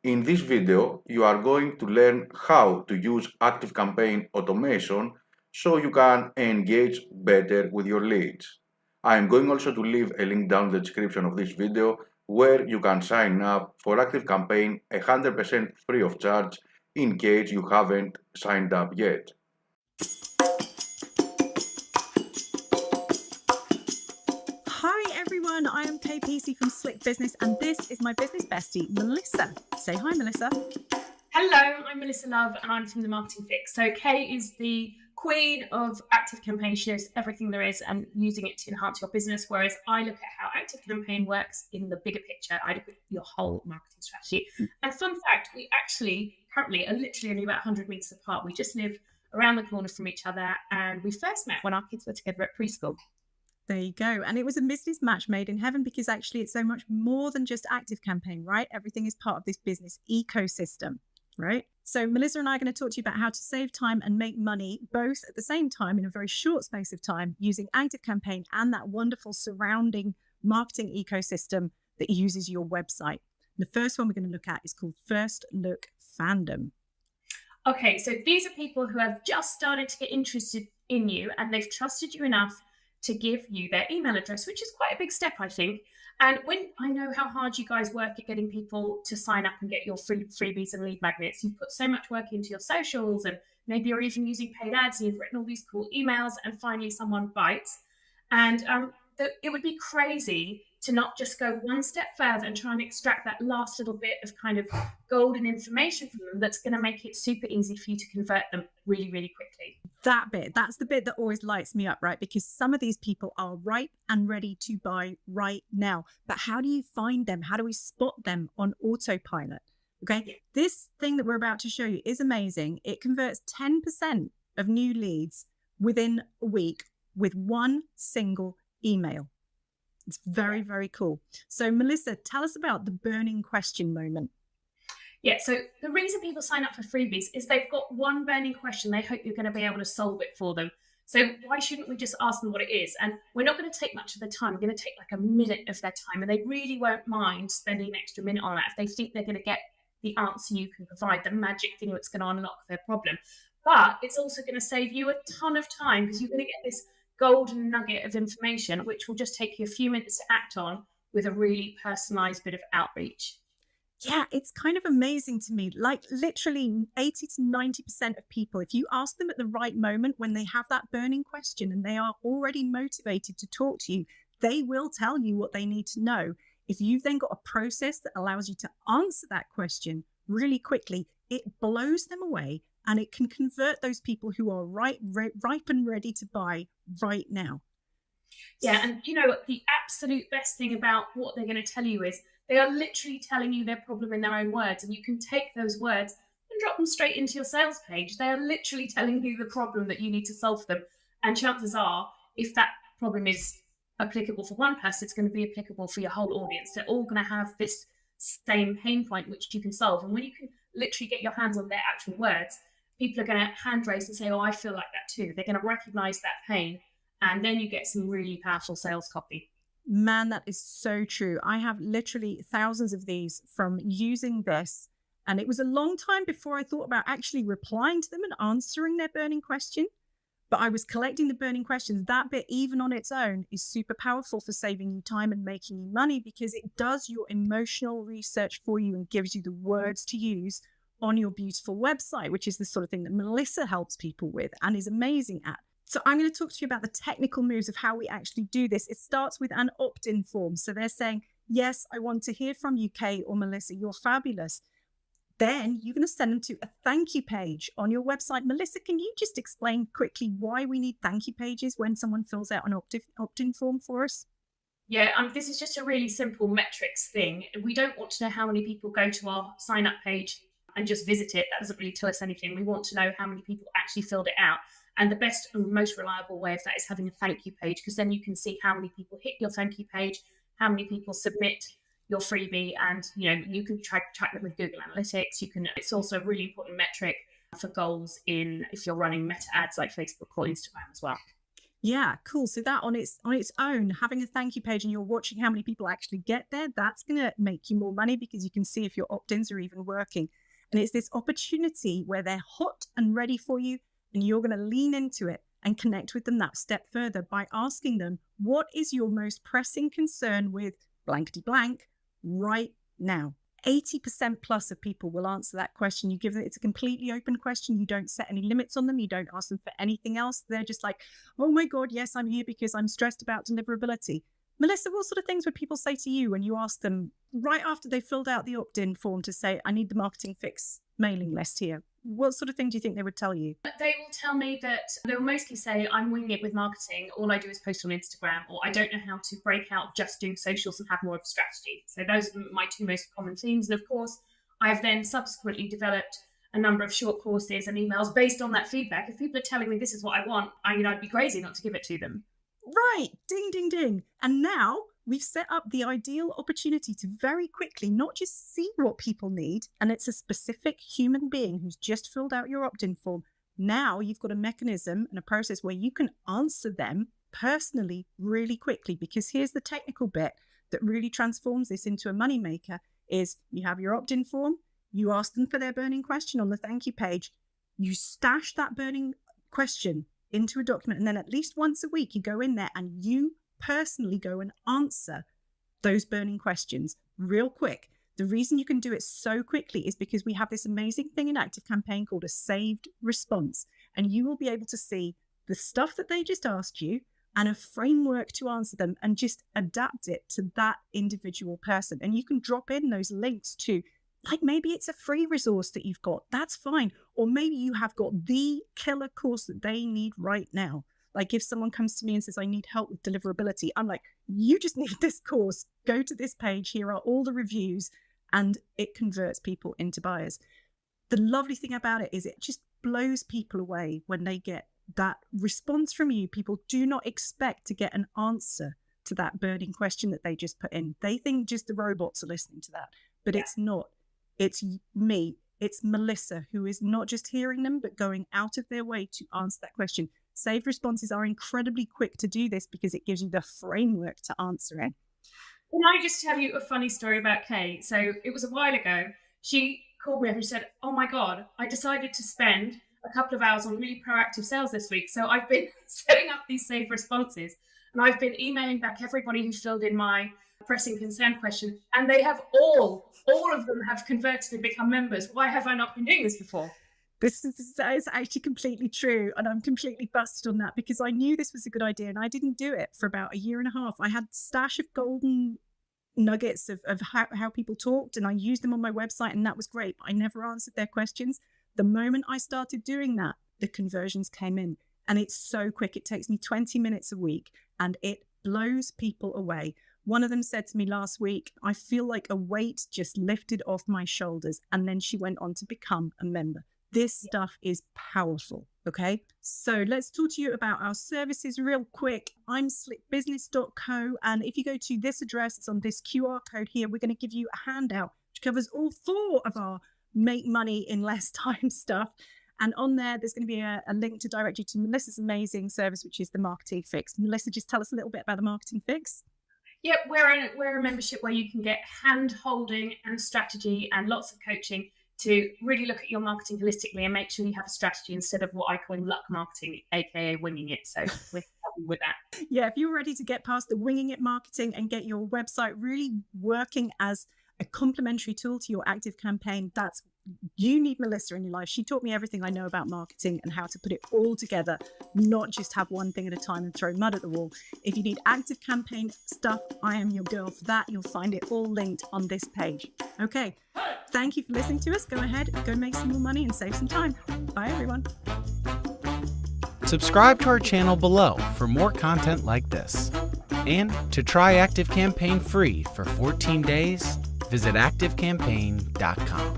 In this video, you are going to learn how to use ActiveCampaign automation so you can engage better with your leads. I am going also to leave a link down in the description of this video where you can sign up for ActiveCampaign 100% free of charge in case you haven't signed up yet. Hi everyone, I am Kay Peasy from Slick Business and this is my business bestie, Melissa. Say hi, Melissa. Hello, I'm Melissa Love and I'm from The Marketing Fix. So Kay is the queen of ActiveCampaign. She knows everything there is and using it to enhance your business, whereas I look at how ActiveCampaign works in the bigger picture. I look at your whole marketing strategy. And fun fact, we actually currently are literally only about 100 meters apart. We just live around the corner from each other and we first met when our kids were together at preschool. There you go. And it was a business match made in heaven because actually it's so much more than just ActiveCampaign, right? Everything is part of this business ecosystem, right? So Melissa and I are going to talk to you about how to save time and make money both at the same time in a very short space of time using ActiveCampaign and that wonderful surrounding marketing ecosystem that uses your website. The first one we're going to look at is called First Look Fandom. Okay, so these are people who have just started to get interested in you and they've trusted you enough to give you their email address, which is quite a big step, I think. And when I know how hard you guys work at getting people to sign up and get your freebies and lead magnets, you've put so much work into your socials and maybe you're even using paid ads and you've written all these cool emails and finally someone bites. And it would be crazy to not just go one step further and try and extract that last little bit of kind of golden information from them that's going to make it super easy for you to convert them really, really quickly. That bit, that's the bit that always lights me up, right? Because some of these people are ripe and ready to buy right now. But how do you find them? How do we spot them on autopilot? Okay, yeah. This thing that we're about to show you is amazing. It converts 10% of new leads within a week with one single email. It's very, very cool. So Melissa, tell us about the burning question moment. Yeah, so the reason people sign up for freebies is they've got one burning question. They hope you're going to be able to solve it for them. So why shouldn't we just ask them what it is? And we're not going to take much of their time. We're going to take like a minute of their time and they really won't mind spending an extra minute on that if they think they're going to get the answer you can provide, the magic thing that's going to unlock their problem. But it's also going to save you a ton of time because you're going to get this golden nugget of information, which will just take you a few minutes to act on with a really personalized bit of outreach. Yeah, it's kind of amazing to me. Like literally 80 to 90% of people, if you ask them at the right moment when they have that burning question and they are already motivated to talk to you, they will tell you what they need to know. If you've then got a process that allows you to answer that question really quickly, it blows them away and it can convert those people who are ripe and ready to buy right now. Yeah, and you know, the absolute best thing about what they're going to tell you is they are literally telling you their problem in their own words, and you can take those words and drop them straight into your sales page. They are literally telling you the problem that you need to solve for them. And chances are, if that problem is applicable for one person, it's going to be applicable for your whole audience. They're all going to have this same pain point which you can solve. And when you can literally get your hands on their actual words, people are going to hand raise and say, oh, I feel like that too. They're going to recognize that pain. And then you get some really powerful sales copy. Man, that is so true. I have literally thousands of these from using this. And it was a long time before I thought about actually replying to them and answering their burning question. But I was collecting the burning questions. That bit, even on its own, is super powerful for saving you time and making you money because it does your emotional research for you and gives you the words to use on your beautiful website, which is the sort of thing that Melissa helps people with and is amazing at. So I'm going to talk to you about the technical moves of how we actually do this. It starts with an opt-in form. So they're saying, yes, I want to hear from you, Kay or Melissa. You're fabulous. Then you're going to send them to a thank you page on your website. Melissa, can you just explain quickly why we need thank you pages when someone fills out an opt-in form for us? Yeah, this is just a really simple metrics thing. We don't want to know how many people go to our sign up page and just visit it. That doesn't really tell us anything. We want to know how many people actually filled it out. And the best and most reliable way of that is having a thank you page, because then you can see how many people hit your thank you page, how many people submit your freebie, and you can track them with Google Analytics. It's also a really important metric for goals if you're running meta ads like Facebook or Instagram as well. Yeah, cool. So that on its own, having a thank you page and you're watching how many people actually get there, that's going to make you more money because you can see if your opt-ins are even working. And it's this opportunity where they're hot and ready for you, and you're going to lean into it and connect with them that step further by asking them, what is your most pressing concern with blankety blank right now? 80% plus of people will answer that question. You give them, it's a completely open question. You don't set any limits on them. You don't ask them for anything else. They're just like, oh my God, yes, I'm here because I'm stressed about deliverability. Melissa, what sort of things would people say to you when you ask them right after they filled out the opt-in form to say, I need the marketing fix mailing list here? What sort of thing do you think they would tell you? They will tell me that they'll mostly say, I'm winging it with marketing. All I do is post on Instagram, or I don't know how to break out just doing socials and have more of a strategy. So those are my two most common themes. And of course, I've then subsequently developed a number of short courses and emails based on that feedback. If people are telling me this is what I want, I'd be crazy not to give it to them. Right. Ding, ding, ding. And now we've set up the ideal opportunity to very quickly not just see what people need, and it's a specific human being who's just filled out your opt-in form. Now you've got a mechanism and a process where you can answer them personally really quickly, because here's the technical bit that really transforms this into a moneymaker is you have your opt-in form, you ask them for their burning question on the thank you page, you stash that burning question into a document, and then at least once a week you go in there and you personally go and answer those burning questions real quick. The reason you can do it so quickly is because we have this amazing thing in ActiveCampaign called a saved response, and you will be able to see the stuff that they just asked you and a framework to answer them and just adapt it to that individual person. And you can drop in those links to, like, maybe it's a free resource that you've got, that's fine. Or maybe you have got the killer course that they need right now. Like if someone comes to me and says, I need help with deliverability, I'm like, you just need this course. Go to this page. Here are all the reviews, and it converts people into buyers. The lovely thing about it is it just blows people away when they get that response from you. People do not expect to get an answer to that burning question that they just put in. They think just the robots are listening to that, but it's not. It's me. It's Melissa, who is not just hearing them, but going out of their way to answer that question. Saved responses are incredibly quick to do this because it gives you the framework to answer it. Can I just tell you a funny story about Kay? So it was a while ago. She called me up and said, oh my God, I decided to spend a couple of hours on really proactive sales this week. So I've been setting up these saved responses, and I've been emailing back everybody who filled in my pressing concern question, and they have all of them have converted and become members. Why have I not been doing this before? This is actually completely true. And I'm completely busted on that because I knew this was a good idea and I didn't do it for about a year and a half. I had a stash of golden nuggets of how people talked, and I used them on my website, and that was great. But I never answered their questions. The moment I started doing that, the conversions came in, and it's so quick. It takes me 20 minutes a week and it blows people away. One of them said to me last week, I feel like a weight just lifted off my shoulders. And then she went on to become a member. This stuff is powerful. Okay. So let's talk to you about our services real quick. I'm slickbusiness.co. And if you go to this address, it's on this QR code here. We're going to give you a handout which covers all 4 of our make money in less time stuff. And on there, there's going to be a link to direct you to Melissa's amazing service, which is the Marketing Fix. Melissa, just tell us a little bit about the Marketing Fix. Yep, we're a membership where you can get hand holding and strategy and lots of coaching to really look at your marketing holistically and make sure you have a strategy instead of what I call luck marketing, aka winging it. So we're happy with that. Yeah, if you're ready to get past the winging it marketing and get your website really working as a complementary tool to your ActiveCampaign, you need Melissa in your life. She taught me everything I know about marketing and how to put it all together, not just have one thing at a time and throw mud at the wall. If you need ActiveCampaign stuff, I am your girl for that. You'll find it all linked on this page. Okay, thank you for listening to us. Go ahead, go make some more money and save some time. Bye, everyone. Subscribe to our channel below for more content like this. And to try ActiveCampaign free for 14 days, visit ActiveCampaign.com.